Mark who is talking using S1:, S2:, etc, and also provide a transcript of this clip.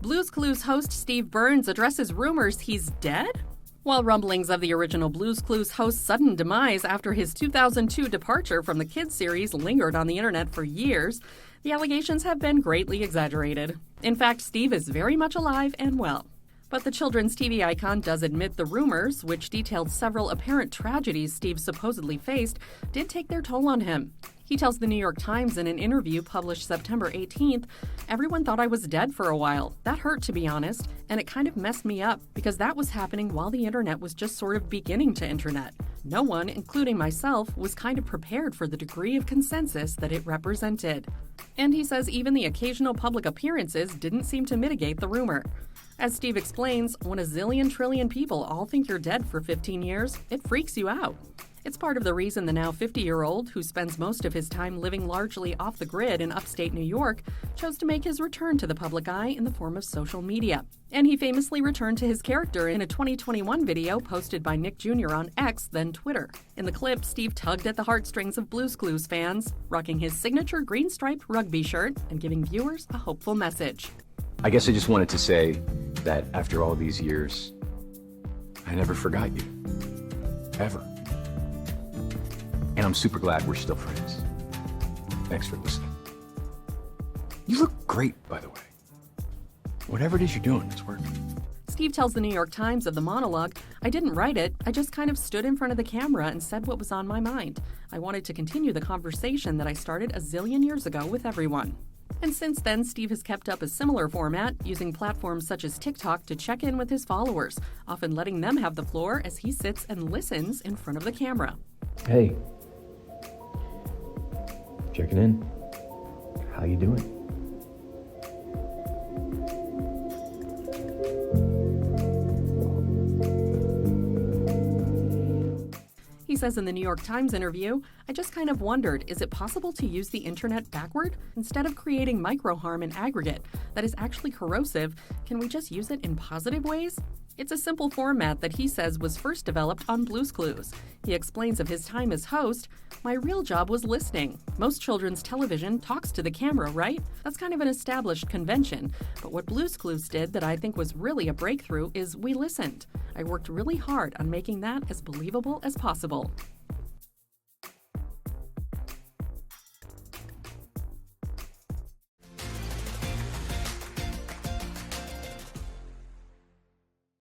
S1: Blue's Clues host Steve Burns addresses rumors he's dead? While rumblings of the original Blue's Clues host's sudden demise after his 2002 departure from the kids series lingered on the internet for years, the allegations have been greatly exaggerated. In fact, Steve is very much alive and well. But the children's TV icon does admit the rumors, which detailed several apparent tragedies Steve supposedly faced, did take their toll on him. He tells the New York Times in an interview published September 18th, "Everyone thought I was dead for a while. That hurt, to be honest, and it kind of messed me up because that was happening while the internet was just sort of beginning to internet. No one, including myself, was kind of prepared for the degree of consensus that it represented." And he says even the occasional public appearances didn't seem to mitigate the rumor. As Steve explains, when a zillion trillion people all think you're dead for 15 years, it freaks you out. It's part of the reason the now 50-year-old, who spends most of his time living largely off the grid in upstate New York, chose to make his return to the public eye in the form of social media. And he famously returned to his character in a 2021 video posted by Nick Jr. on X, then Twitter. In the clip, Steve tugged at the heartstrings of Blue's Clues fans, rocking his signature green-striped rugby shirt and giving viewers a hopeful message.
S2: I guess I just wanted to say that after all these years, I never forgot you. Ever. And I'm super glad we're still friends. Thanks for listening. You look great, by the way. Whatever it is you're doing, it's working.
S1: Steve tells the New York Times of the monologue, "I didn't write it, I just kind of stood in front of the camera and said what was on my mind. I wanted to continue the conversation that I started a zillion years ago with everyone." And since then, Steve has kept up a similar format, using platforms such as TikTok to check in with his followers, often letting them have the floor as he sits and listens in front of the camera.
S2: Hey. Checking in. How you doing?
S1: He says in the New York Times interview, "I just kind of wondered, is it possible to use the internet backward? Instead of creating micro-harm in aggregate that is actually corrosive, can we just use it in positive ways?" It's a simple format that he says was first developed on Blue's Clues. He explains of his time as host, "My real job was listening. Most children's television talks to the camera, right? That's kind of an established convention. But what Blue's Clues did that I think was really a breakthrough is we listened. I worked really hard on making that as believable as possible."